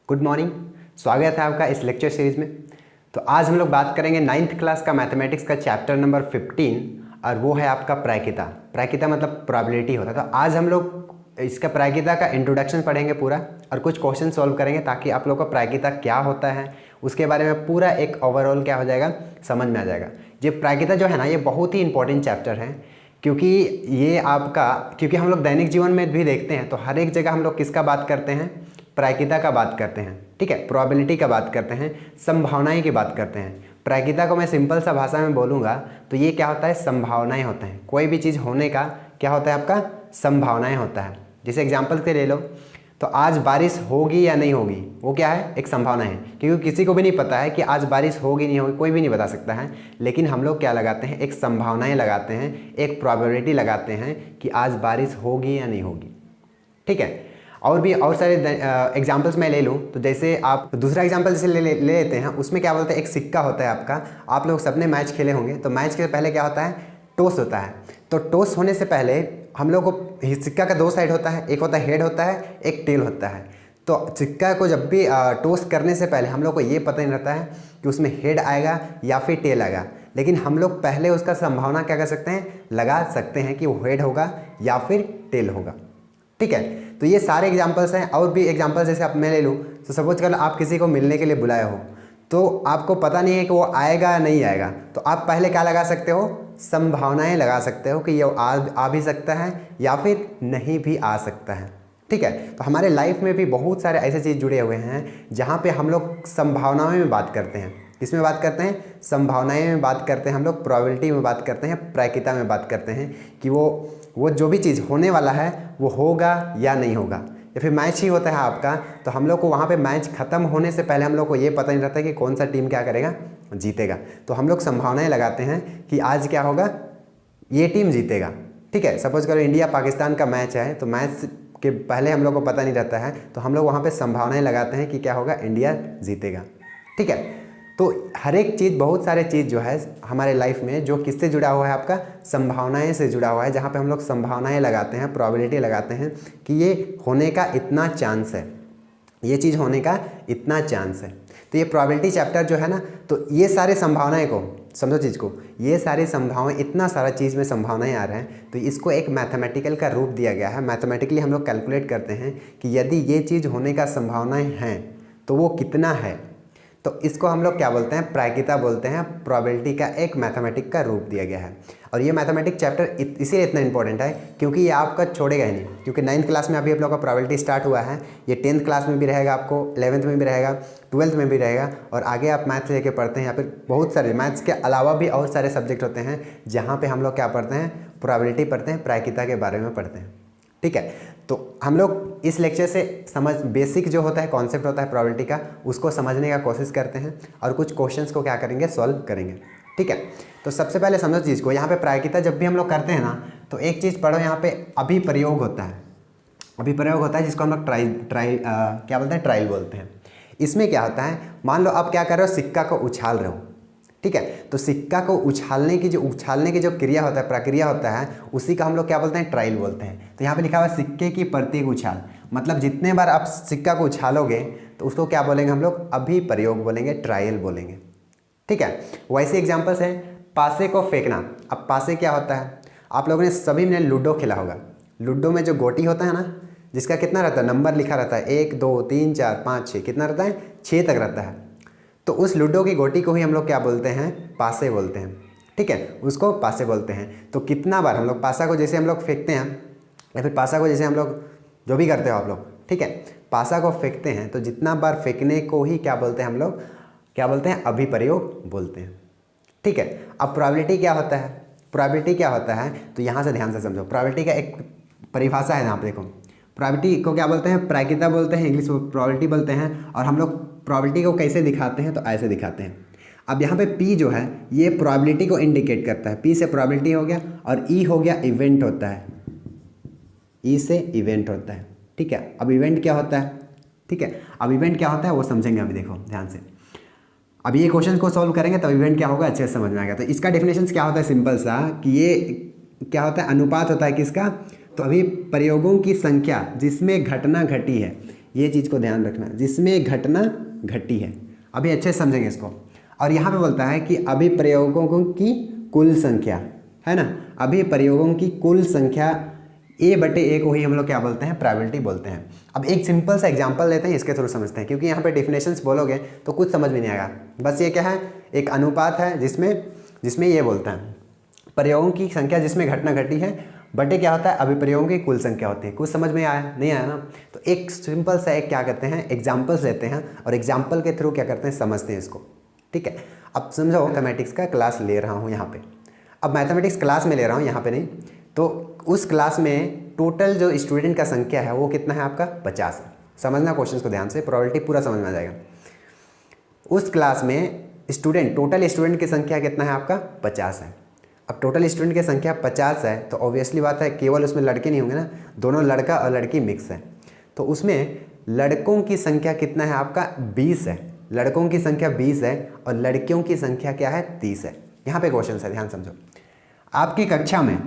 Good morning. स्वागत है आपका इस लेक्चर सीरीज़ में। तो आज हम लोग बात करेंगे 9th क्लास का मैथमेटिक्स का चैप्टर नंबर 15 और वो है आपका प्रायिकता। प्रायिकता मतलब प्रोबेबिलिटी होता है। तो आज हम लोग इसका प्रायिकता का इंट्रोडक्शन पढ़ेंगे पूरा और कुछ क्वेश्चन सॉल्व करेंगे ताकि आप लोग का प्रायिकता क्या होता है उसके बारे में पूरा एक ओवरऑल क्या हो जाएगा, समझ में आ जाएगा। ये प्रायिकता जो है ना, ये बहुत ही इंपॉर्टेंट चैप्टर है क्योंकि ये आपका क्योंकि हम लोग दैनिक जीवन में भी देखते हैं तो हर एक जगह हम लोग किसका बात करते हैं, प्रायिकता का बात करते हैं। ठीक है, प्रोबेबिलिटी का बात करते हैं, संभावनाएं की बात करते हैं। प्रायिकता को मैं सिंपल सा भाषा में बोलूँगा तो ये क्या होता है, संभावनाएं होते हैं। कोई भी चीज़ होने का क्या होता है, आपका संभावनाएं होता है। जैसे एग्जाम्पल के ले लो तो आज बारिश होगी या नहीं होगी, वो क्या है, एक संभावना है। क्योंकि किसी को भी नहीं पता है कि आज बारिश होगी नहीं होगी, कोई भी नहीं बता सकता है। लेकिन हम लोग क्या लगाते हैं, एक संभावनाएं लगाते हैं, एक प्रोबेबिलिटी लगाते हैं कि आज बारिश होगी या नहीं होगी। ठीक है, और भी और सारे एग्जाम्पल्स मैं ले लूँ तो जैसे आप दूसरा एग्जाम्पल जैसे ले लेते हैं, उसमें क्या बोलते हैं, एक सिक्का होता है आपका। आप लोग सबने मैच खेले होंगे तो मैच के पहले क्या होता है, टॉस होता है। तो टॉस होने से पहले हम लोग को सिक्का का दो साइड होता है, एक होता है हेड होता है, एक टेल होता है। तो सिक्का को जब भी टॉस करने से पहले हम लोग को ये पता नहीं रहता है कि उसमें हेड आएगा या फिर टेल आएगा। लेकिन हम लोग पहले उसका संभावना क्या कर सकते हैं, लगा सकते हैं कि वो हेड होगा या फिर टेल होगा। ठीक है, तो ये सारे एग्जांपल्स हैं। और भी एग्जांपल्स जैसे आप मैं ले लूँ तो सपोज कर आप किसी को मिलने के लिए बुलाए हो तो आपको पता नहीं है कि वो आएगा या नहीं आएगा, तो आप पहले क्या लगा सकते हो, संभावनाएं लगा सकते हो कि ये आ भी सकता है या फिर नहीं भी आ सकता है। ठीक है, तो हमारे लाइफ में भी बहुत सारे ऐसे चीज़ जुड़े हुए हैं जहाँ पे हम लोग संभावनाओं में बात करते हैं। किसमें बात करते हैं, संभावनाएं में बात करते हैं, हम लोग प्रोबेबिलिटी में बात करते हैं, प्रायिकता में बात करते हैं कि वो जो भी चीज़ होने वाला है वो होगा या नहीं होगा। या फिर मैच ही होता है आपका, तो हम लोग को वहाँ पे मैच ख़त्म होने से पहले हम लोग को ये पता नहीं रहता कि कौन सा टीम क्या करेगा, जीतेगा। तो हम लोग संभावनाएं लगाते हैं कि आज क्या होगा, ये टीम जीतेगा। ठीक है, सपोज करो इंडिया पाकिस्तान का मैच है तो मैच के पहले हम लोग को पता नहीं रहता है तो हम लोग वहाँ पर संभावनाएँ लगाते हैं कि क्या होगा, इंडिया जीतेगा। ठीक है, तो हर एक चीज़, बहुत सारे चीज़ जो है हमारे लाइफ में जो किससे जुड़ा हुआ है, आपका संभावनाएं से जुड़ा हुआ है। जहाँ पे हम लोग संभावनाएं लगाते हैं, प्रोबेबिलिटी लगाते हैं कि ये होने का इतना चांस है, ये चीज़ होने का इतना चांस है। तो ये प्रोबेबिलिटी चैप्टर जो है ना, तो ये सारे संभावनाएं को समझो, चीज़ को, ये सारी संभावनाएं, इतना सारा चीज़ में संभावनाएं आ रहे हैं तो इसको एक मैथमेटिकल का रूप दिया गया है। मैथमेटिकली हम लोग कैलकुलेट करते हैं कि यदि ये चीज़ होने का संभावनाएँ हैं तो वो कितना है। तो इसको हम लोग क्या बोलते हैं, प्रायिकता बोलते हैं। प्रोबेबिलिटी का एक मैथमेटिक का रूप दिया गया है। और ये मैथमेटिक चैप्टर इसीलिए इतना इंपॉर्टेंट है क्योंकि ये आपका छोड़ेगा ही नहीं। क्योंकि 9th क्लास में अभी आप लोग का प्रोबेबिलिटी स्टार्ट हुआ है, ये 10th क्लास में भी रहेगा, आपको 11th में भी रहेगा, 12th में भी रहेगा। और आगे आप मैथ्स लेके पढ़ते हैं या फिर बहुत सारे मैथ्स के अलावा भी और सारे सब्जेक्ट होते हैं जहाँ पर हम लोग क्या पढ़ते हैं, प्रोबेबिलिटी पढ़ते हैं, प्रायिकता के बारे में पढ़ते हैं। ठीक है, तो हम लोग इस लेक्चर से बेसिक जो होता है, कॉन्सेप्ट होता है प्रोबेबिलिटी का, उसको समझने का कोशिश करते हैं और कुछ क्वेश्चंस को क्या करेंगे, सॉल्व करेंगे। ठीक है, तो सबसे पहले समझो चीज़ को। यहाँ पे प्रायिकता जब भी हम लोग करते हैं ना तो एक चीज़ पढ़ो, यहाँ पे अभिप्रयोग होता है। अभिप्रयोग होता है जिसको हम लोग क्या बोलते हैं, ट्रायल बोलते हैं। इसमें क्या होता है, मान लो आप क्या कर रहे हो, सिक्का को उछाल रहे हो। ठीक है, तो सिक्का को उछालने की जो क्रिया होता है, प्रक्रिया होता है, उसी का हम लोग क्या बोलते हैं, ट्रायल बोलते हैं। तो यहाँ पे लिखा हुआ है सिक्के की प्रत्येक उछाल, मतलब जितने बार आप सिक्का को उछालोगे तो उसको क्या बोलेंगे हम लोग, अभिप्रयोग बोलेंगे, ट्रायल बोलेंगे। ठीक है, वैसे एग्जाम्पल्स हैं, पासे को फेंकना। अब पासे क्या होता है, आप लोगों ने सभी ने लूडो खेला होगा। लूडो में जो गोटी होता है ना, जिसका कितना रहता है, नंबर लिखा रहता है, 1 2 3 4 5 6, कितना रहता है, 6 तक रहता है। तो उस लूडो की गोटी को ही हम लोग क्या बोलते हैं, पासे बोलते हैं। ठीक है, उसको पासे बोलते हैं। तो कितना बार हम लोग पासा को जैसे हम लोग फेंकते हैं, या फिर पासा को जैसे हम लोग जो भी करते हो आप लोग, ठीक है, पासा को फेंकते हैं तो जितना बार फेंकने को ही क्या बोलते हैं हम लोग, क्या बोलते हैं, अभिप्रयोग बोलते हैं। ठीक है, अब प्रोबेबिलिटी क्या होता है, प्रोबेबिलिटी क्या होता है, तो यहाँ से ध्यान से समझो। प्रोबेबिलिटी का एक परिभाषा है, यहाँ पर देखो। प्रोबेबिलिटी को क्या बोलते हैं, प्रायिकता बोलते हैं, इंग्लिश में प्रोबेबिलिटी बोलते हैं। और हम लोग प्रोबेबिलिटी को कैसे दिखाते हैं, तो ऐसे दिखाते हैं। अब यहाँ पे P जो है ये प्रोबेबिलिटी को इंडिकेट करता है। P से प्रोबेबिलिटी हो गया और E हो गया इवेंट होता है, E से इवेंट होता है। ठीक है, अब इवेंट क्या होता है, ठीक है, अब इवेंट क्या होता है वो समझेंगे अभी, देखो ध्यान से। अब ये क्वेश्चन को सॉल्व करेंगे तो इवेंट क्या होगा अच्छे से समझ में आएगा। तो इसका डेफिनेशन क्या होता है, सिंपल सा, कि ये क्या होता है, अनुपात होता है किसका, तो अभी प्रयोगों की संख्या जिसमें घटना घटी है ये चीज़ को ध्यान रखना, जिसमें घटना घटी है। अभी अच्छे से समझेंगे इसको। और यहाँ पे बोलता है कि अभिप्रयोगों की कुल संख्या, है ना, अभिप्रयोगों की कुल संख्या A/A को ही हम लोग क्या बोलते हैं, प्रोबेबिलिटी बोलते हैं। अब एक सिंपल सा एग्जांपल लेते हैं, इसके थ्रू समझते हैं, क्योंकि यहाँ पे डेफिनेशंस बोलोगे तो कुछ समझ में नहीं आएगा। बस ये क्या है, एक अनुपात है जिसमें ये बोलता है प्रयोगों की संख्या जिसमें घटना घटी है बटे क्या होता है, अभिप्रयोगों की कुल संख्या होती है। कुछ समझ में आया नहीं आया ना? तो एक सिंपल सा एक क्या करते हैं, एग्जाम्पल्स लेते हैं और एग्जाम्पल के थ्रू क्या करते हैं, समझते हैं इसको। ठीक है, अब समझो मैथमेटिक्स का क्लास ले रहा हूँ यहाँ पे। अब मैथमेटिक्स क्लास में ले रहा हूँ यहाँ पे नहीं, तो उस क्लास में टोटल जो स्टूडेंट का संख्या है वो कितना है आपका, 50 है। समझना क्वेश्चन को ध्यान से, प्रोबेबिलिटी पूरा समझ में आ जाएगा। उस क्लास में टोटल स्टूडेंट की संख्या कितना है आपका, 50 है। अब टोटल स्टूडेंट की संख्या 50 है तो ऑब्वियसली बात है केवल उसमें लड़के नहीं होंगे ना, दोनों लड़का और लड़की मिक्स है। तो उसमें लड़कों की संख्या कितना है आपका, 20 है। लड़कों की संख्या 20 है और लड़कियों की संख्या क्या है, 30 है। यहाँ पे क्वेश्चन है, ध्यान समझो। आपकी कक्षा में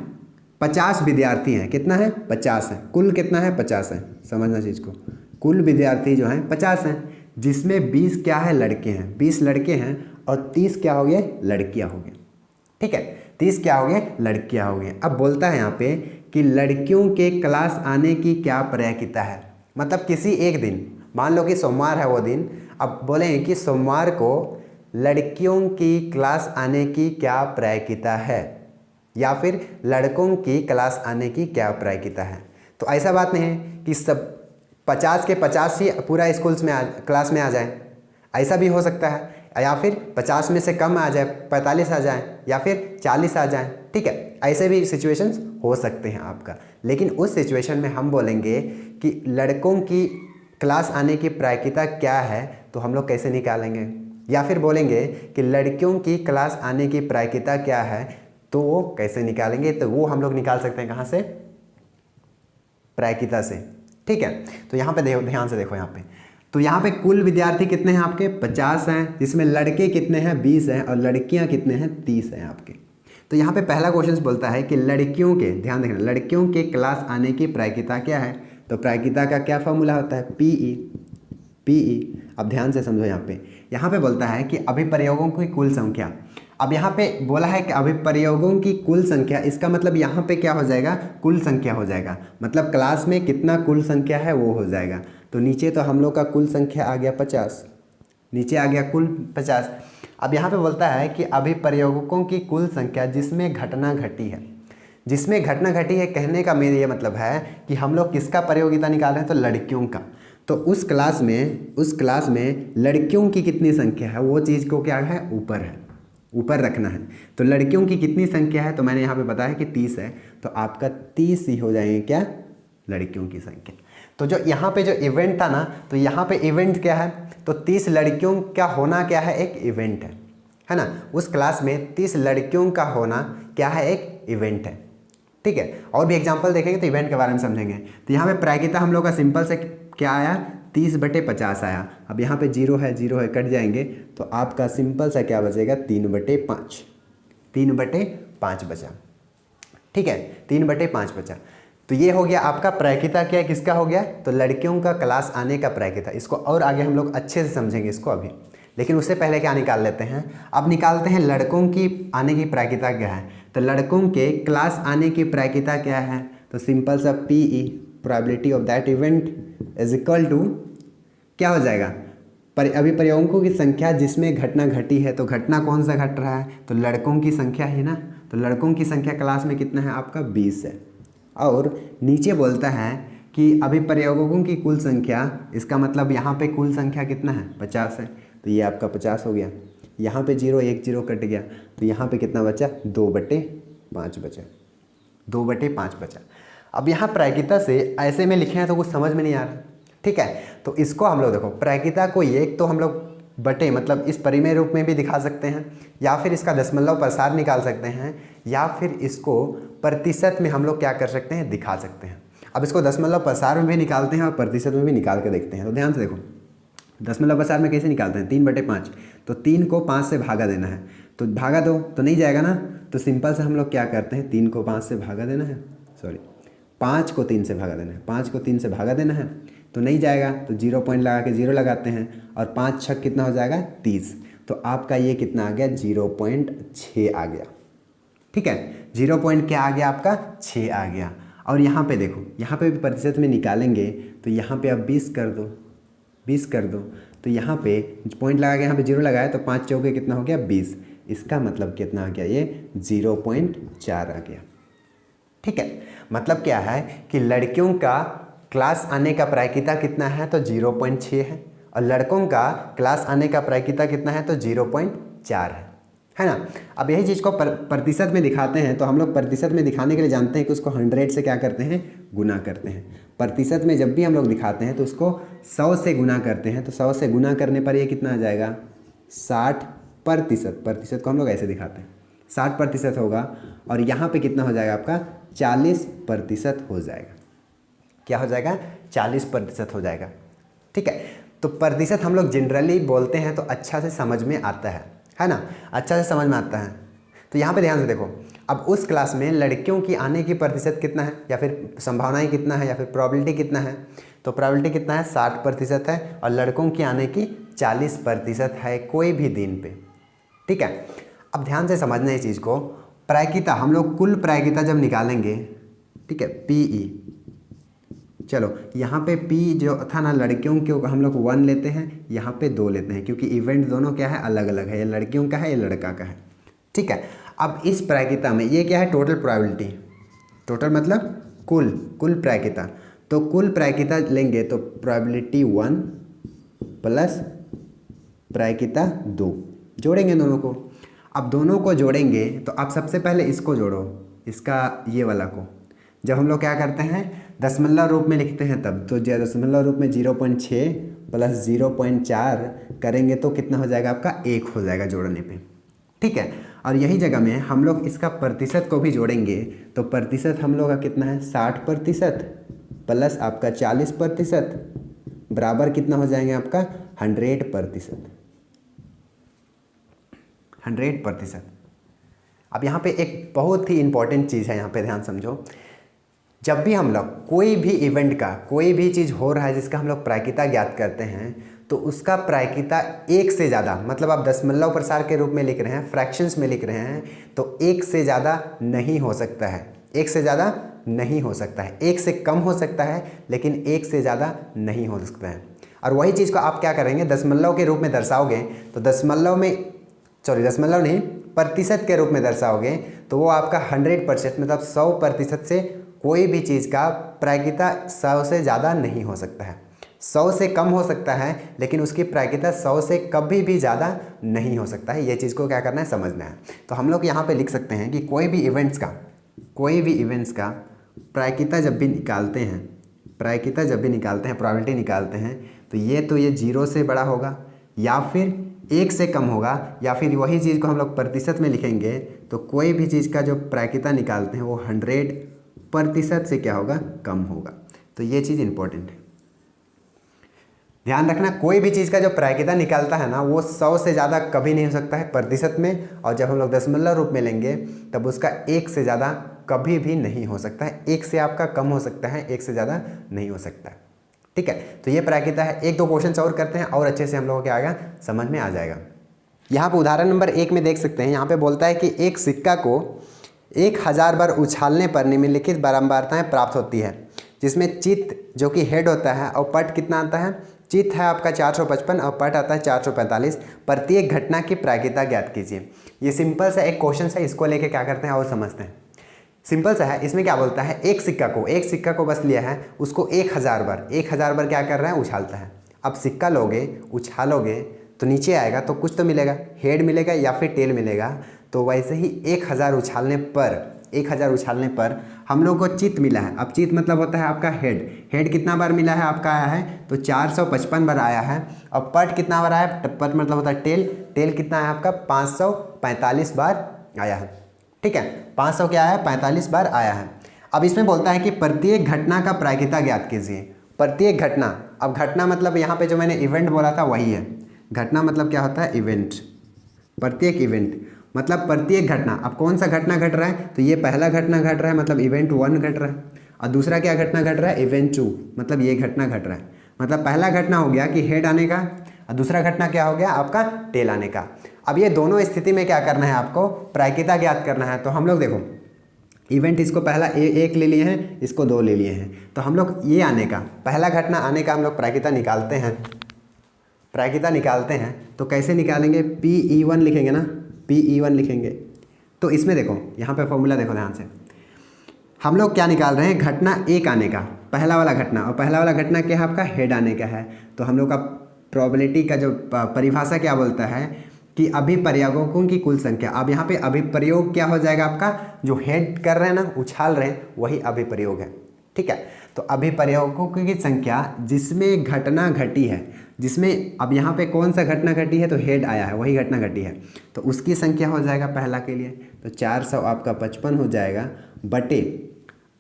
50 विद्यार्थी हैं, कितना है, 50 है। कुल कितना है, 50 है। समझना चीज़ को, कुल विद्यार्थी जो हैं 50 हैं, जिसमें 20 क्या है, लड़के हैं। 20 लड़के हैं और 30 क्या हो गए, लड़कियाँ हो गई। ठीक है, 30 क्या हो गए, लड़कियाँ हो गई। अब बोलता है यहाँ पे कि लड़कियों के क्लास आने की क्या प्रायिकता है। मतलब किसी एक दिन, मान लो कि सोमवार है वो दिन, अब बोलेंगे कि सोमवार को लड़कियों की क्लास आने की क्या प्रायिकता है, या फिर लड़कों की क्लास आने की क्या प्रायिकता है। तो ऐसा बात नहीं है कि सब 50 के 50 ही पूरा स्कूल्स में क्लास में आ जाए, ऐसा भी हो सकता है। या फिर 50 में से कम आ जाए, 45 आ जाए, या फिर 40 आ जाए। ठीक है, ऐसे भी सिचुएशंस हो सकते हैं आपका। लेकिन उस सिचुएशन में हम बोलेंगे कि लड़कों की क्लास आने की प्रायिकता क्या है, तो हम लोग कैसे निकालेंगे। या फिर बोलेंगे कि लड़कियों की क्लास आने की प्रायिकता क्या है, तो वो कैसे निकालेंगे। तो वो हम लोग निकाल सकते हैं कहाँ से, प्रायिकता से। ठीक है, तो यहाँ पे देखो, ध्यान से देखो यहाँ पे। तो यहाँ पे कुल विद्यार्थी कितने हैं आपके, 50 हैं, जिसमें लड़के कितने हैं, 20 हैं, और लड़कियाँ कितने हैं, 30 हैं आपके। तो यहाँ पे पहला क्वेश्चन बोलता है कि लड़कियों के, ध्यान देखना, लड़कियों के क्लास आने की प्रायिकता क्या है। तो प्रायिकता का क्या फॉर्मूला होता है, पीई। अब ध्यान से समझो यहाँ पे बोलता है कि अभिप्रयोगों की कुल संख्या। अब यहाँ पे बोला है कि अभिप्रयोगों की कुल संख्या, इसका मतलब यहाँ पे क्या हो जाएगा, कुल संख्या हो जाएगा। मतलब क्लास में कितना कुल संख्या है वो हो जाएगा। तो नीचे तो हम लोग का कुल संख्या आ गया 50, नीचे आ गया कुल 50। अब यहाँ पे बोलता है कि अभिप्रयोगों की कुल संख्या जिसमें घटना घटी है। जिसमें घटना घटी है कहने का मेरा ये मतलब है कि हम लोग किसका प्रयोगिता निकाल रहे हैं, तो लड़कियों का। तो उस क्लास में लड़कियों की कितनी संख्या है, वो चीज़ को क्या है, ऊपर रखना है। तो लड़कियों की कितनी संख्या है, तो मैंने यहाँ पे बताया कि 30 है, तो आपका 30 ही हो जाएंगे क्या, लड़कियों की संख्या। तो जो यहाँ पे जो इवेंट था ना, तो यहाँ पे इवेंट क्या है, तो 30 लड़कियों का होना क्या है, एक इवेंट है ना। उस क्लास में 30 लड़कियों का होना क्या है, एक इवेंट है। ठीक है, और भी एग्जाम्पल देखेंगे तो इवेंट के बारे में समझेंगे। तो यहाँ पे प्रायिकता हम लोग का सिंपल से क्या आया, 30/50 आया। अब यहाँ पे 0 है कट जाएंगे, तो आपका सिंपल सा क्या बचेगा, 3/5 बचा। ठीक है, 3/5 बचा। तो ये हो गया आपका प्रायिकता क्या है, किसका हो गया, तो लड़कियों का क्लास आने का प्रायिकता। इसको और आगे हम लोग अच्छे से समझेंगे इसको अभी, लेकिन उससे पहले क्या निकाल लेते हैं, अब निकालते हैं लड़कों की आने की प्रायिकता क्या है। तो लड़कों के क्लास आने की प्रायिकता क्या है, तो सिंपल सा P E, probability of that event, is equal to क्या हो जाएगा, अभिप्रयोगों की संख्या जिसमें घटना घटी है। तो घटना कौन सा घट रहा है, तो लड़कों की संख्या है ना। तो लड़कों की संख्या क्लास में कितना है आपका, 20 है। और नीचे बोलता है कि अभिप्रयोगों की कुल संख्या, इसका मतलब यहाँ पे कुल संख्या कितना है, 50 है। तो ये आपका 50 हो गया। यहाँ पे 0 1 0 कट गया, तो यहाँ पे कितना बचा, 2/5 बचा, 2/5 बचा। अब यहाँ प्रायिकता से ऐसे में लिखे हैं तो कुछ समझ में नहीं आ रहा। ठीक है, तो इसको हम लोग देखो, प्रायिकता को एक तो हम लोग बटे मतलब इस परिमेय रूप में भी दिखा सकते हैं, या फिर इसका दशमलव प्रसार निकाल सकते हैं, या फिर इसको प्रतिशत में हम लोग क्या कर सकते हैं, दिखा सकते हैं। अब इसको दशमलव प्रसार में भी निकालते हैं और प्रतिशत में भी निकाल के देखते हैं। तो ध्यान से देखो, दशमलव प्रसार में कैसे निकालते हैं, 3/5। तो 3 को 5 से भागा देना है, तो भागा दो तो नहीं जाएगा ना। तो सिंपल से हम लोग क्या करते हैं, 3 को 5 से भागा देना है, 5 को 3 से भागा देना है, 5 को 3 से भागा देना है। तो नहीं जाएगा, तो 0 पॉइंट लगा के 0 लगाते हैं और 5 छक कितना हो जाएगा 30। तो आपका ये कितना आ गया 0.6 आ गया। ठीक है, 0 पॉइंट क्या आ गया आपका 6 आ गया। और यहाँ पे देखो, यहाँ पे भी प्रतिशत में निकालेंगे तो यहाँ पे अब 20 कर दो, 20 कर दो, तो यहाँ पे पॉइंट लगा के यहाँ पे 0 लगाया तो 5 चौके कितना हो गया 20। इसका मतलब कितना आ गया ये 0.4 आ गया। ठीक है, मतलब क्या है कि लड़कियों का क्लास आने का प्रायिकता कितना है तो 0.6 है और लड़कों का क्लास आने का प्रायिकता कितना है तो 0.4 है ना। अब यही चीज़ को प्रतिशत में दिखाते हैं तो हम लोग प्रतिशत में दिखाने के लिए जानते हैं कि उसको 100 से क्या करते हैं गुना करते हैं। प्रतिशत में जब भी हम लोग दिखाते हैं तो उसको 100 से गुना करते हैं, तो 100 से गुना करने पर ये कितना आ जाएगा 60%। प्रतिशत को हम लोग ऐसे दिखाते हैं 60% होगा और यहाँ पे कितना हो जाएगा आपका 40% हो जाएगा। क्या हो जाएगा 40% हो जाएगा। ठीक है, तो प्रतिशत हम लोग जनरली बोलते हैं तो अच्छा से समझ में आता है ना, अच्छा से समझ में आता है। तो यहाँ पे ध्यान से देखो, अब उस क्लास में लड़कियों की आने की प्रतिशत कितना है या फिर संभावनाएं कितना है या फिर प्रोबेबिलिटी कितना है, तो प्रोबेबिलिटी कितना है 60% है और लड़कों की आने की 40% है कोई भी दिन पे। ठीक है, अब ध्यान से समझना इस चीज़ को। प्रायिकता हम लोग कुल प्रायिकता जब निकालेंगे, ठीक है, PE, चलो यहाँ पे P जो था ना लड़कियों के हम लोग 1 लेते हैं, यहाँ पे 2 लेते हैं क्योंकि इवेंट दोनों क्या है अलग अलग है, ये लड़कियों का है ये लड़का का है। ठीक है, अब इस प्रायिकता में ये क्या है टोटल प्रोबेबिलिटी, टोटल मतलब कुल प्रायिकता, तो कुल प्रायिकता लेंगे तो प्रोबेबिलिटी 1 प्लस प्रायिकता 2 जोड़ेंगे दोनों को। अब दोनों को जोड़ेंगे तो आप सबसे पहले इसको जोड़ो, इसका ये वाला को। जब हम लोग क्या करते हैं दशमलव रूप में लिखते हैं तब, तो दशमलव रूप में 0.6 प्लस 0.4 करेंगे तो कितना हो जाएगा आपका 1 हो जाएगा जोड़ने पे। ठीक है, और यही जगह में हम लोग इसका प्रतिशत को भी जोड़ेंगे तो प्रतिशत हम लोग का कितना है 60% प्लस आपका 40% बराबर कितना हो जाएंगे आपका 100%। अब यहाँ पे एक बहुत ही इंपॉर्टेंट चीज़ है, यहाँ पे ध्यान समझो। जब भी हम लोग कोई भी इवेंट का कोई भी चीज़ हो रहा है जिसका हम लोग प्रायिकता ज्ञात करते हैं तो उसका प्रायिकता 1 से ज़्यादा, मतलब आप दशमलव प्रसार के रूप में लिख रहे हैं, फ्रैक्शंस में लिख रहे हैं, तो 1 से ज़्यादा नहीं हो सकता है, 1 से ज़्यादा नहीं हो सकता है, 1 से कम हो सकता है लेकिन 1 से ज़्यादा नहीं हो सकता है। और वही चीज़ को आप क्या करेंगे दशमलव के रूप में दर्शाओगे तो दशमलव नहीं प्रतिशत के रूप में दर्शाओगे तो वो आपका 100% मतलब 100% से कोई भी चीज़ का प्रायिकता 100 से ज़्यादा नहीं हो सकता है। 100 से कम हो सकता है लेकिन उसकी प्रायिकता 100 से कभी भी ज़्यादा नहीं हो सकता है। ये चीज़ को क्या करना है समझना है। तो हम लोग यहाँ पे लिख सकते हैं कि कोई भी इवेंट्स का प्रायिकता जब भी निकालते हैं, प्रोबेबिलिटी निकालते हैं तो ये 0 से बड़ा होगा या फिर 1 से कम होगा, या फिर वही चीज़ को हम लोग प्रतिशत में लिखेंगे तो कोई भी चीज़ का जो प्रायिकता निकालते हैं वो 100% से क्या होगा कम होगा। तो ये चीज़ इंपॉर्टेंट है, ध्यान रखना। कोई भी चीज़ का जो प्रायिकता निकालता है ना वो 100 से ज़्यादा कभी नहीं हो सकता है प्रतिशत में, और जब हम लोग दशमलव रूप में लेंगे तब उसका 1 से ज़्यादा कभी भी नहीं हो सकता है। 1 से आपका कम हो सकता है, 1 से ज़्यादा नहीं हो सकता है। ठीक है, तो ये प्रायिकता है। 1-2 क्वेश्चन और करते हैं और अच्छे से हम लोगों को क्या आएगा समझ में आ जाएगा। यहाँ पे उदाहरण नंबर 1 में देख सकते हैं, यहाँ पे बोलता है कि एक सिक्का को 1000 बार उछालने पर निम्नलिखित बारंबारताएं प्राप्त होती है, जिसमें चित्त जो कि हेड होता है और पट कितना आता है, चित्त है आपका 455 और पट आता है 445। प्रत्येक घटना की प्रायिकता ज्ञात कीजिए। ये सिंपल सा एक क्वेश्चन है, इसको लेके क्या करते हैं और समझते हैं। सिंपल सा है, इसमें क्या बोलता है एक सिक्का को बस लिया है, उसको 1000 बार क्या कर रहा है उछालता है। अब सिक्का लोगे उछालोगे तो नीचे आएगा तो कुछ तो मिलेगा, हेड मिलेगा या फिर टेल मिलेगा। तो वैसे ही 1000 उछालने पर हम लोग को चित्त मिला है। अब चित्त मतलब होता है आपका हेड कितना बार मिला है आपका आया है तो 455 बार आया है। और पट कितना बार आया है, पट मतलब होता है टेल कितना है आपका 545 बार आया है। ठीक है, 500 क्या आया 45 बार आया है। अब इसमें बोलता है कि प्रत्येक घटना का प्रायिकता ज्ञात कीजिए। प्रत्येक घटना, अब घटना मतलब यहाँ पे जो मैंने इवेंट बोला था वही है। घटना मतलब क्या होता है इवेंट, प्रत्येक इवेंट मतलब प्रत्येक घटना। अब कौन सा घटना घट रहा है तो ये पहला घटना घट रहा है मतलब इवेंट 1 घट रहा है, और दूसरा क्या घटना घट रहा है इवेंट 2 मतलब ये घटना घट रहा है। मतलब पहला घटना हो गया कि हेड आने का, और दूसरा घटना क्या हो गया आपका टेल आने का। अब ये दोनों स्थिति में क्या करना है आपको, प्रायिकता ज्ञात करना है। तो हम लोग देखो इवेंट इसको पहला एक ले लिए हैं, इसको 2 ले लिए हैं, तो हम लोग ये आने का पहला घटना आने का हम लोग प्रायिकता निकालते हैं। प्रायिकता निकालते हैं तो कैसे निकालेंगे, PE1 लिखेंगे ना, PE1 लिखेंगे। तो इसमें देखो यहाँ पे फॉर्मूला देखो ध्यान से, हम लोग क्या निकाल रहे हैं, घटना एक आने का पहला वाला घटना, और पहला वाला घटना क्या है आपका हेड आने का है। तो हम लोग का प्रोबेबिलिटी का जो परिभाषा क्या बोलता है कि अभिप्रयोगों की कुल संख्या। अब यहाँ पे अभिप्रयोग क्या हो जाएगा आपका, जो हेड कर रहे हैं ना, उछाल रहे हैं, वही अभिप्रयोग है। ठीक है, तो अभिप्रयोगों की संख्या जिसमें घटना घटी है, जिसमें अब यहाँ पे कौन सा घटना घटी है, तो हेड आया है, वही घटना घटी है, तो उसकी संख्या हो जाएगा पहला के लिए, तो 400 आपका 55 हो जाएगा बटे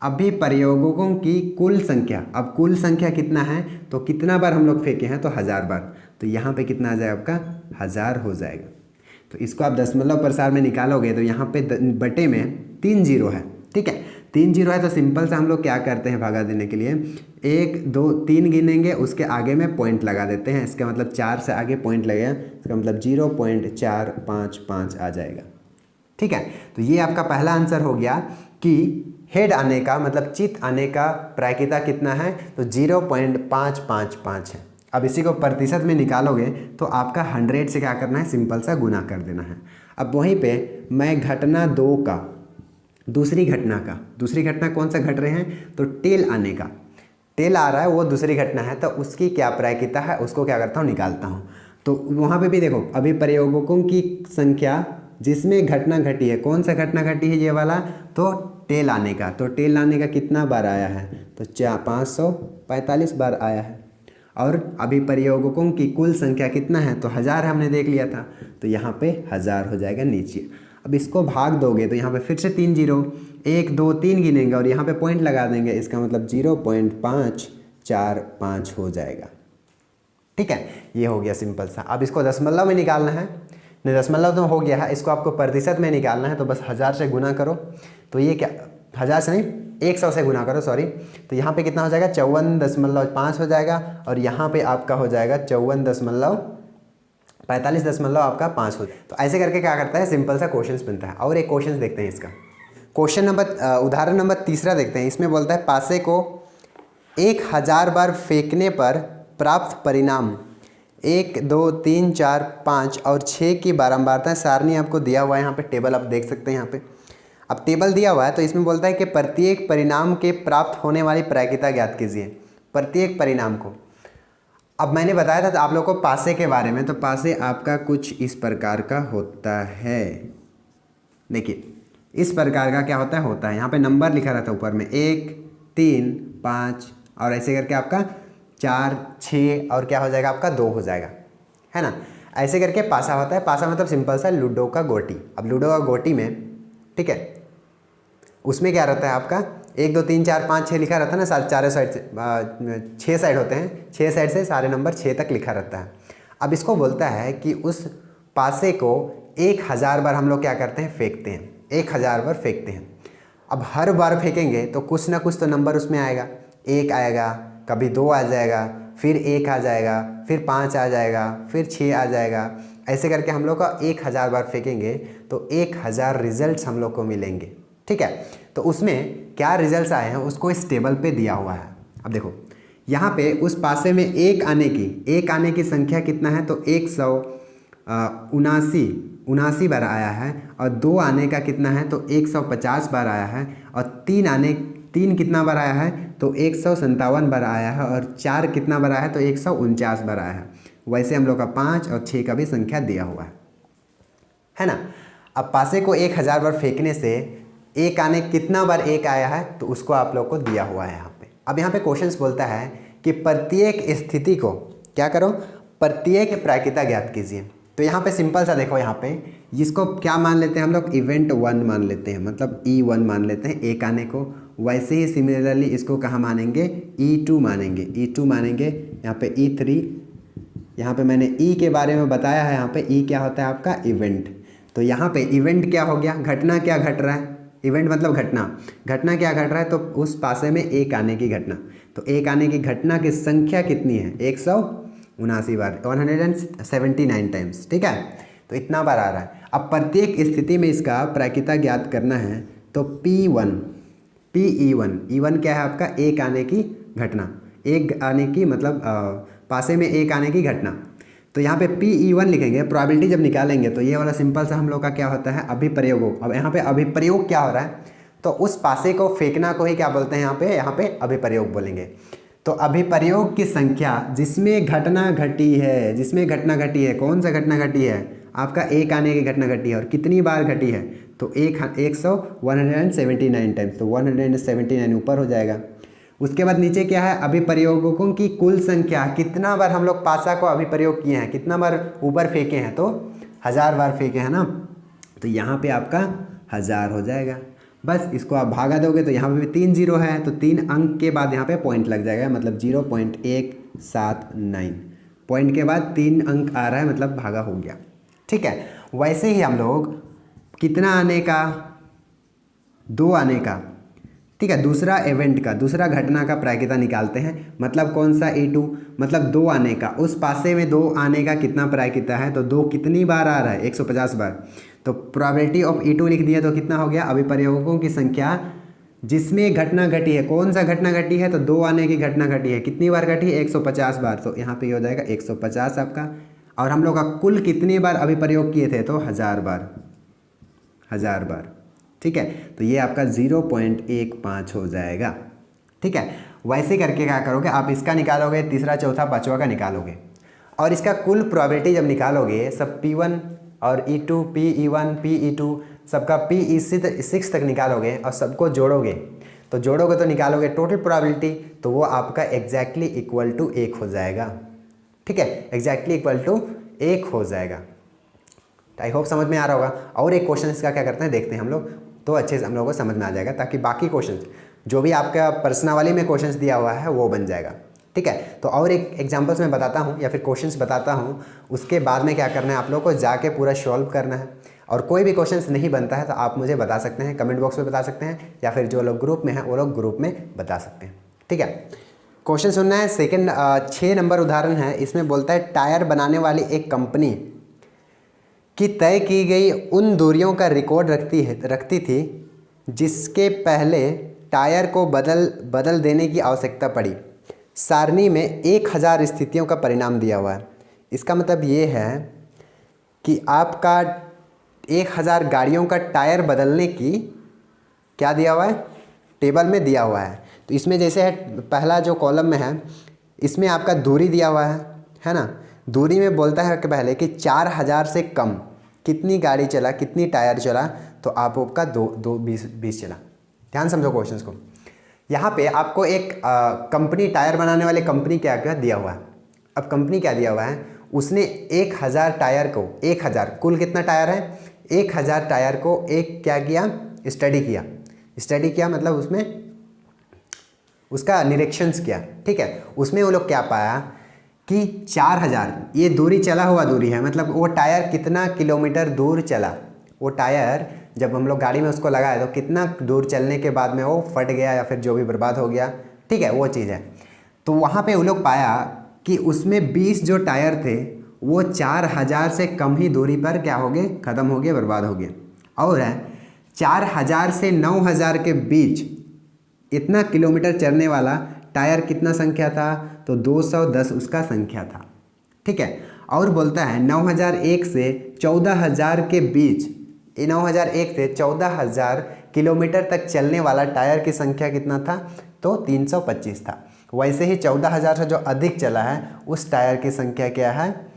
अभिप्रयोगों की कुल संख्या। अब कुल संख्या कितना है, तो कितना बार हम लोग फेंके हैं, तो 1000 बार, तो यहाँ पे कितना आ जाएगा आपका 1000 हो जाएगा। तो इसको आप दशमलव प्रसार में निकालोगे तो यहाँ पे बटे में 3 जीरो है। ठीक है, 3 जीरो है, तो सिंपल से हम लोग क्या करते हैं भागा देने के लिए, 1 2 3 गिनेंगे, उसके आगे में पॉइंट लगा देते हैं। इसका मतलब 4 से आगे पॉइंट लगेगा, इसका मतलब 0.455 आ जाएगा। ठीक है, तो ये आपका पहला आंसर हो गया कि हेड आने का मतलब चित आने का प्रायिकता कितना है, तो 0.555 है। अब इसी को प्रतिशत में निकालोगे तो आपका 100 से क्या करना है, सिंपल सा गुना कर देना है। अब वहीं पे मैं घटना 2 का दूसरी घटना कौन सा घट रहे हैं, तो टेल आने का, टेल आ रहा है वो दूसरी घटना है, तो उसकी क्या प्रायिकता है उसको क्या करता हूँ, निकालता हूँ। तो वहाँ पे भी देखो अभिप्रयोगों की संख्या जिसमें घटना घटी है, कौन सा घटना घटी है ये वाला, तो टेल आने का। तो टेल आने का कितना बार आया है, तो 545 बार आया है। और अभिप्रयोगों की कुल संख्या कितना है, तो 1000 हमने देख लिया था, तो यहाँ पे 1000 हो जाएगा नीचे। अब इसको भाग दोगे तो यहाँ पे फिर से 3 जीरो, 1 2 3 गिनेंगे और यहाँ पे पॉइंट लगा देंगे, इसका मतलब 0.545 हो जाएगा। ठीक है, ये हो गया सिंपल सा। अब इसको दशमलव में निकालना है, नहीं दशमलव तो हो गया है, इसको आपको प्रतिशत में निकालना है, तो बस 1000 से गुना करो, तो ये क्या 1000 से नहीं 100 से गुना करो सॉरी, तो यहाँ पे कितना हो जाएगा 54.5 हो जाएगा, और यहाँ पे आपका हो जाएगा 45.5 आपका 5 हो जाएगा। तो ऐसे करके क्या करता है, सिंपल सा क्वेश्चन बनता है। और एक क्वेश्चन देखते हैं इसका, क्वेश्चन नंबर उदाहरण नंबर 3 देखते हैं। इसमें बोलता है पासे को 1000 बार फेंकने पर प्राप्त परिणाम 1 2 3 4 5 और 6 की बारंबारता सारणी आपको दिया हुआ है। यहाँ पे टेबल आप देख सकते हैं, यहाँ पे अब टेबल दिया हुआ है, तो इसमें बोलता है कि प्रत्येक परिणाम के प्राप्त होने वाली प्रायिकता ज्ञात कीजिए, प्रत्येक परिणाम को। अब मैंने बताया था आप लोग को पासे के बारे में, तो पासे आपका कुछ इस प्रकार का होता है। देखिए इस प्रकार का क्या होता है यहाँ पे नंबर लिखा रहता है ऊपर में 1 3 5 और ऐसे करके आपका 4 6 और क्या हो जाएगा आपका 2 हो जाएगा, है ना। ऐसे करके पासा होता है। पासा मतलब सिंपल सा लूडो का गोटी। अब लूडो का गोटी में ठीक है, उसमें क्या रहता है आपका 1 2 3 4 5 6 लिखा रहता है ना, चारों साइड से 6 साइड होते हैं, 6 साइड से सारे नंबर 6 तक लिखा रहता है। अब इसको बोलता है कि उस पासे को 1000 बार हम लोग क्या करते हैं, फेंकते हैं, 1000 बार फेंकते हैं। अब हर बार फेंकेंगे तो कुछ ना कुछ तो नंबर उसमें आएगा, 1 आएगा, कभी 2 आ जाएगा, फिर 1 आ जाएगा, फिर 5 आ जाएगा, फिर 6 आ जाएगा। ऐसे करके हम लोग का 1000 बार फेंकेंगे तो 1000 रिजल्ट्स हम लोग को मिलेंगे। ठीक है, तो उसमें क्या रिजल्ट्स आए हैं उसको इस टेबल पे दिया हुआ है। अब देखो यहाँ पे उस पासे में 1 आने की संख्या कितना है, तो 179 बार आया है, और 2 आने का कितना है, तो 150 बार आया है, और 3 कितना बार आया है, तो 157 बार आया है, और 4 कितना बार आया है, तो 149 बार आया है। वैसे हम लोग का 5 और 6 का भी संख्या दिया हुआ है ना। अब पासे को 1000 बार फेंकने से 1 आने कितना बार 1 आया है, तो उसको आप लोग को दिया हुआ है यहाँ पे। अब यहाँ पे क्वेश्चंस बोलता है कि प्रत्येक स्थिति को क्या करो, प्रत्येक प्रायिकता ज्ञात कीजिए। तो यहाँ पे सिंपल सा देखो, यहाँ पे जिसको क्या मान लेते हैं हम लोग, इवेंट 1 मान लेते हैं, मतलब E1 मान लेते हैं 1 आने को। वैसे ही सिमिलरली इसको कहाँ मानेंगे, E2 मानेंगे, यहाँ पे E3, यहाँ पे मैंने E के बारे में बताया है। यहाँ पे E क्या होता है आपका, इवेंट। तो यहाँ पे इवेंट क्या हो गया, घटना क्या घट रहा है, इवेंट मतलब घटना क्या घट रहा है, तो उस पासे में 1 आने की घटना। तो तो एक आने की घटना की संख्या कितनी है? 179 बार, 179 टाइम्स, ठीक है। तो इतना बार आ रहा है। अब प्रत्येक स्थिति में इसका प्रायिकता ज्ञात करना है, तो E1 क्या है आपका? एक आने की घटना, एक आने की मतलब पासे में एक आने की घटना। तो यहाँ पे PE1 लिखेंगे। प्रोबेबिलिटी जब निकालेंगे तो ये वाला सिंपल सा हम लोग का क्या होता है? अभिप्रयोग। अब यहाँ पे अभिप्रयोग क्या हो रहा है? तो उस पासे को फेंकना को ही क्या बोलते हैं? यहाँ पे अभिप्रयोग बोलेंगे। तो अभिप्रयोग की संख्या जिसमें घटना घटी है, कौन सा घटना घटी है? आपका एक आने की घटना घटी है। और कितनी बार घटी है? तो 179 टाइम्स, तो 179 ऊपर हो जाएगा। उसके बाद नीचे क्या है? अभिप्रयोगों की कुल संख्या, कितना बार हम लोग पासा को अभिप्रयोग किए हैं, कितना बार ऊपर फेंके हैं? तो 1000 बार फेंके हैं ना। तो यहाँ पे आपका 1000 हो जाएगा। बस इसको आप भागा दोगे तो यहाँ पे भी 3 जीरो है, तो 3 अंक के बाद यहाँ पे पॉइंट लग जाएगा, मतलब 0.179। पॉइंट के बाद 3 अंक आ रहा है, मतलब भागा हो गया, ठीक है। वैसे ही हम लोग कितना आने का? 2 आने का, ठीक है। दूसरा इवेंट का, दूसरा घटना का प्रायिकता निकालते हैं। मतलब कौन सा? E2, मतलब 2 आने का। उस पासे में 2 आने का कितना प्रायिकता है? तो 2 कितनी बार आ रहा है? 150 बार। तो प्रोबेबिलिटी ऑफ E2 लिख दिया, तो कितना हो गया? अभिप्रयोगों की संख्या जिसमें घटना घटी है, कौन सा घटना घटी है? तो 2 आने की घटना घटी है। कितनी बार घटी है? 150 बार। तो यहाँ पे हो जाएगा 150 आपका। और हम लोग का कुल कितनी बार अभिप्रयोग किए थे? तो 1000 बार, ठीक है। तो ये आपका 0.15 हो जाएगा, ठीक है। वैसे करके क्या करोगे आप? इसका निकालोगे, तीसरा चौथा पांचवा का निकालोगे, और इसका कुल प्रोबेबिलिटी जब निकालोगे, सब P1 और E2, PE1, PE2 सबका PE6 तक निकालोगे और सबको जोड़ोगे, तो निकालोगे टोटल प्रोबेबिलिटी, तो वो आपका एग्जैक्टली इक्वल टू 1 हो जाएगा, ठीक है। एग्जैक्टली इक्वल टू 1 हो जाएगा। आई होप समझ में आ रहा होगा। और एक क्वेश्चन इसका क्या करते हैं देखते हैं हम लोग, तो अच्छे से हम लोगों को समझ में आ जाएगा, ताकि बाकी क्वेश्चन जो भी आपका पर्सनावली में क्वेश्चंस दिया हुआ है वो बन जाएगा, ठीक है। तो और एक एग्जांपल्स मैं बताता हूँ या फिर क्वेश्चंस बताता हूँ, उसके बाद में क्या करना है आप लोगों को? जाके पूरा सॉल्व करना है। और कोई भी क्वेश्चंस नहीं बनता है तो आप मुझे बता सकते हैं, कमेंट बॉक्स में बता सकते हैं, या फिर जो लोग ग्रुप में हैं वो लोग ग्रुप में बता सकते हैं, ठीक है। क्वेश्चन सुनना है। सेकेंड 6 नंबर उदाहरण है। इसमें बोलता है टायर बनाने वाली एक कंपनी की तय की गई उन दूरियों का रिकॉर्ड रखती थी जिसके पहले टायर को बदल देने की आवश्यकता पड़ी। सारणी में 1000 स्थितियों का परिणाम दिया हुआ है। इसका मतलब ये है कि आपका 1000 गाड़ियों का टायर बदलने की क्या दिया हुआ है? टेबल में दिया हुआ है। तो इसमें जैसे है, पहला जो कॉलम में है इसमें आपका दूरी दिया हुआ है ना। दूरी में बोलता है कि पहले कि 4000 से कम कितनी गाड़ी चला, कितनी टायर चला, तो आपका 20 चला। ध्यान समझो क्वेश्चंस को। यहाँ पे आपको एक कंपनी, टायर बनाने वाले कंपनी क्या दिया हुआ है। अब कंपनी क्या दिया हुआ है? उसने 1000 टायर को, 1000 कुल कितना टायर है? 1000 टायर को एक क्या किया? स्टडी किया मतलब उसमें उसका निरीक्षण किया, ठीक है। उसमें वो लोग क्या पाया कि 4000 ये दूरी चला हुआ दूरी है, मतलब वो टायर कितना किलोमीटर दूर चला। वो टायर जब हम लोग गाड़ी में उसको लगाए तो कितना दूर चलने के बाद में वो फट गया या फिर जो भी बर्बाद हो गया, ठीक है, वो चीज़ है। तो वहाँ पे वो लोग पाया कि उसमें 20 जो टायर थे वो 4000 से कम ही दूरी पर क्या हो गए? ख़त्म हो गए, बर्बाद हो गए। और 4000 से 9000 के बीच इतना किलोमीटर चलने वाला टायर कितना संख्या था? तो 210 उसका संख्या था, ठीक है। और बोलता है 9001 से 14000 के बीच, 9001 से 14000 किलोमीटर तक चलने वाला टायर की संख्या कितना था? तो 325 था। वैसे ही 14000 से जो अधिक चला है उस टायर की संख्या क्या है?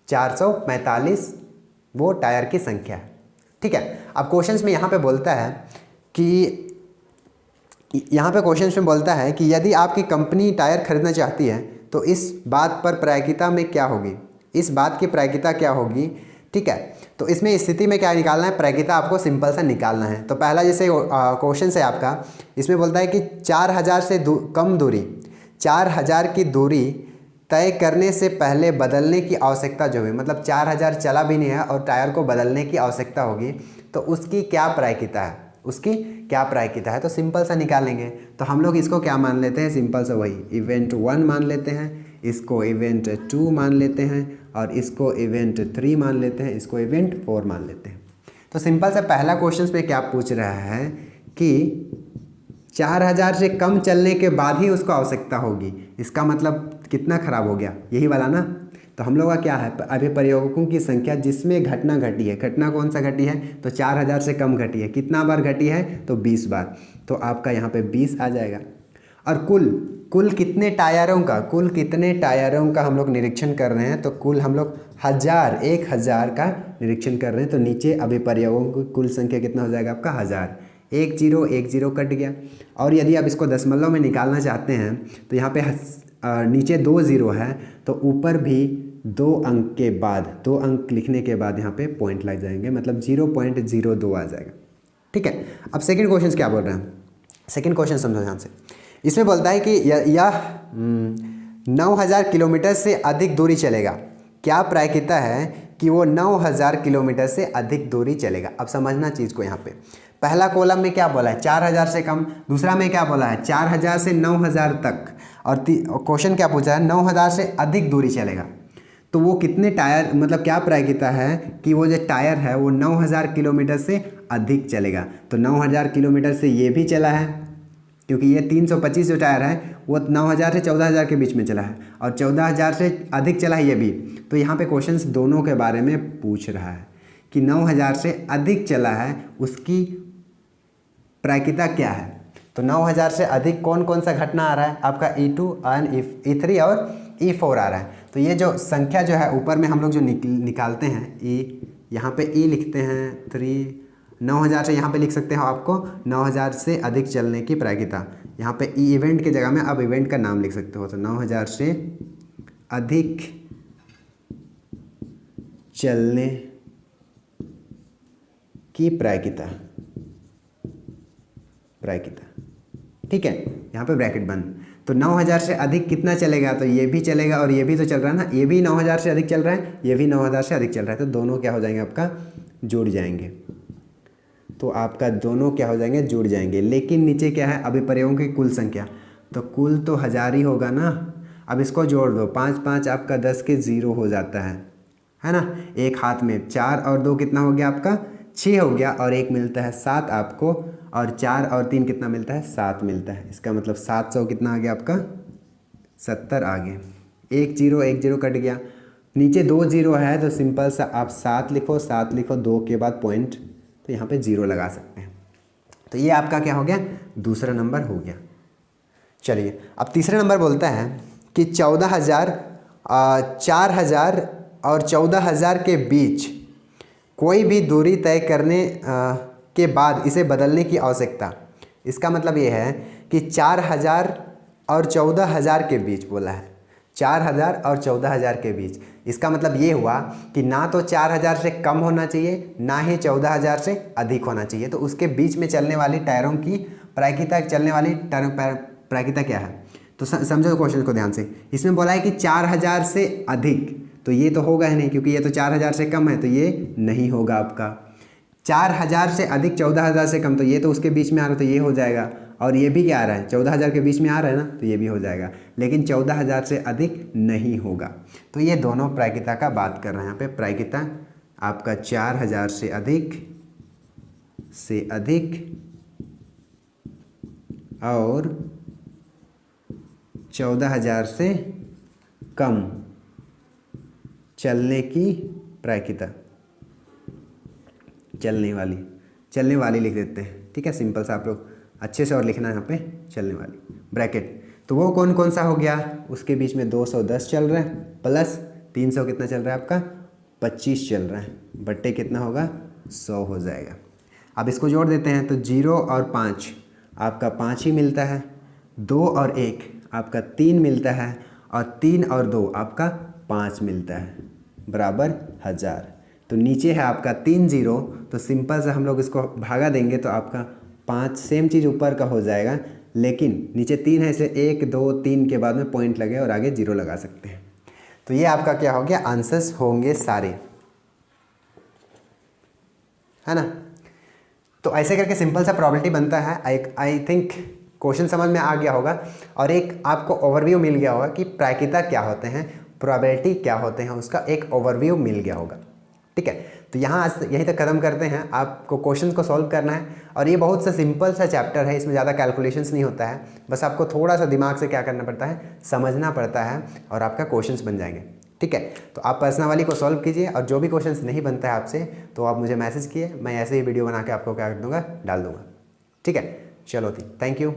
445 वो टायर की संख्या है, ठीक है। अब क्वेश्चंस में यहाँ पे बोलता है कि यदि आपकी कंपनी टायर खरीदना चाहती है तो इस बात पर प्रायिकता में क्या होगी? इस बात की प्रायिकता क्या होगी, ठीक है। तो इसमें स्थिति में क्या निकालना है? प्रायिकता आपको सिंपल सा निकालना है। तो पहला जैसे क्वेश्चन है आपका, इसमें बोलता है कि 4000 से कम दूरी, 4000 की दूरी तय करने से पहले बदलने की आवश्यकता जो है, मतलब 4000 चला भी नहीं है और टायर को बदलने की आवश्यकता होगी, तो उसकी क्या प्रायिकता है? उसकी क्या प्रायिकता है। तो सिंपल सा निकालेंगे। तो हम लोग इसको क्या मान लेते हैं, सिंपल सा वही इवेंट 1 मान लेते हैं, इसको इवेंट 2 मान लेते हैं, और इसको इवेंट 3 मान लेते हैं, इसको इवेंट 4 मान लेते हैं। तो सिंपल सा पहला क्वेश्चन में क्या पूछ रहा है कि 4000 से कम चलने के बाद ही उसको आवश्यकता होगी। इसका मतलब कितना खराब हो गया, यही वाला ना। तो हम लोग का क्या है, अभिप्रयोगकों की संख्या जिसमें घटना घटी है। घटना कौन सा घटी है, तो 4000 से कम घटी है। कितना बार घटी है, तो 20 बार। तो आपका यहाँ पे 20 आ जाएगा। और कुल कितने टायरों का हम लोग निरीक्षण कर रहे हैं, तो कुल हम लोग 1000 का निरीक्षण कर रहे हैं। तो नीचे अभिप्रयोगों की कुल संख्या कितना हो जाएगा आपका 1000। 1 0 कट गया। और यदि आप इसको दशमलव में निकालना चाहते हैं तो यहाँ पे नीचे 2 0 है, तो ऊपर भी 2 अंक के बाद 2 अंक लिखने के बाद यहाँ पे पॉइंट लग जाएंगे, मतलब 0.02 आ जाएगा। ठीक है। अब सेकंड क्वेश्चन क्या बोल रहे हैं, सेकंड क्वेश्चन समझो ध्यान से। इसमें बोलता है कि यह 9000 किलोमीटर से अधिक दूरी चलेगा। क्या प्रायिकता है कि वो 9000 किलोमीटर से अधिक दूरी चलेगा। अब समझना चीज़ को, यहाँ पे पहला कॉलम में क्या बोला है 4000 से कम, दूसरा में क्या बोला है 4000 से 9000 तक, और क्वेश्चन क्या पूछा है 9000 से अधिक दूरी चलेगा। तो वो कितने टायर, मतलब क्या प्रायिकता है कि वो जो टायर है वो 9000 किलोमीटर से अधिक चलेगा। तो 9000 किलोमीटर से ये भी चला है, क्योंकि ये 325 जो टायर है वो 9000 से 14000 के बीच में चला है, और 14000 से अधिक चला है ये भी। तो यहाँ पे क्वेश्चंस दोनों के बारे में पूछ रहा है कि 9000 से अधिक चला है, उसकी प्रायिकता क्या है। तो 9000 से अधिक कौन कौन सा घटना आ रहा है आपका, E2 और E3 और E4 आ रहा है। तो ये जो संख्या जो है ऊपर में हम लोग जो निकालते हैं, यहाँ पे E लिखते हैं 3, 9000 से यहाँ पे लिख सकते हो आपको 9000 से अधिक चलने की प्रायिकता। यहाँ पे ई इवेंट की जगह में अब इवेंट का नाम लिख सकते हो। तो 9000 से अधिक चलने की प्रायिकता, ठीक है। यहाँ पे ब्रैकेट बंद। तो 9000 से अधिक कितना चलेगा, तो ये भी चलेगा और ये भी तो चल रहा है ना, ये भी 9000 से अधिक चल रहा है, ये भी 9000 से अधिक चल रहा है। तो दोनों क्या हो जाएंगे आपका, जुड़ जाएंगे। तो आपका दोनों क्या हो जाएंगे, जुड़ जाएंगे। लेकिन नीचे क्या है, अभिप्रयोगों की कुल संख्या, तो कुल तो 1000 ही होगा ना। अब इसको जोड़ दो, 5 5 आपका 10 के 0 हो जाता है ना। एक हाथ में 4 और 2 कितना हो गया आपका 6 हो गया, और 1 मिलता है 7 आपको, और 4 और 3 कितना मिलता है 7 मिलता है। इसका मतलब 700 कितना आ गया आपका 70 आ गए। 1 0 कट गया, नीचे 2 0 है, तो सिंपल सा आप 7 लिखो 2 के बाद पॉइंट, तो यहाँ पे 0 लगा सकते हैं। तो ये आपका क्या हो गया, दूसरा नंबर हो गया। चलिए अब तीसरा नंबर बोलता है कि 4000 और 14000 के बीच कोई भी दूरी तय करने के बाद इसे बदलने की आवश्यकता। इसका मतलब ये है कि 4000 और 14000 के बीच बोला है, 4000 और 14000 के बीच। इसका मतलब ये हुआ कि ना तो 4000 से कम होना चाहिए, ना ही 14000 से अधिक होना चाहिए। तो उसके बीच में चलने वाली टायरों की प्रायिकता, चलने वाली टायरों प्रायिकता क्या है। तो समझो क्वेश्चन को ध्यान से। इसमें बोला है कि 4000 से अधिक, तो ये तो होगा ही नहीं, क्योंकि ये तो 4000 से कम है, तो ये नहीं होगा आपका। 4000 से अधिक 14000 से कम, तो ये तो उसके बीच में आ रहा है, तो ये हो जाएगा। और ये भी क्या आ रहा है 14000 के बीच में आ रहा है ना, तो ये भी हो जाएगा। लेकिन 14000 से अधिक नहीं होगा। तो ये दोनों प्रायिकता का बात कर रहे हैं यहाँ पे। प्रायिकता आपका 4000 से अधिक और 14000 से कम चलने की प्रायिकता, चलने वाली लिख देते हैं। ठीक है, सिंपल सा आप लोग अच्छे से और लिखना है यहाँ पे, चलने वाली ब्रैकेट। तो वो कौन कौन सा हो गया, उसके बीच में 210 चल रहा है, प्लस 300 कितना चल रहा है आपका 25 चल रहा है, बट्टे कितना होगा 100 हो जाएगा। अब इसको जोड़ देते हैं, तो 0 और 5 आपका 5 ही मिलता है, 2 और 1 आपका 3 मिलता है, और 3 और 2 आपका 5 मिलता है, बराबर 1000। तो नीचे है आपका 3 0, तो सिंपल से हम लोग इसको भागा देंगे तो आपका 5, सेम चीज़ ऊपर का हो जाएगा, लेकिन नीचे 3 है, इसे 1 2 3 के बाद में पॉइंट लगे और आगे 0 लगा सकते हैं। तो ये आपका क्या हो गया, आंसर्स होंगे सारे, है ना। तो तो ऐसे करके सिंपल सा प्रॉबिलिटी बनता है। आई थिंक क्वेश्चन समझ में आ गया होगा और एक आपको ओवरव्यू मिल गया होगा कि प्रायिकता क्या होते हैं, प्रोबेबिलिटी क्या होते हैं, उसका एक ओवरव्यू मिल गया होगा। ठीक है, तो यहाँ आज यहीं तक ख़त्म करते हैं। आपको क्वेश्चन को सॉल्व करना है और ये बहुत सा सिंपल सा चैप्टर है, इसमें ज़्यादा कैलकुलेशंस नहीं होता है, बस आपको थोड़ा सा दिमाग से क्या करना पड़ता है, समझना पड़ता है और आपका क्वेश्चंस बन जाएंगे। ठीक है, तो आप प्रश्नावली को सॉल्व कीजिए और जो भी क्वेश्चंस नहीं बनता है आपसे तो आप मुझे मैसेज किए, मैं ऐसे ही वीडियो बना के आपको क्या कर दूँगा, डाल दूँगा। ठीक है, चलो थैंक यू।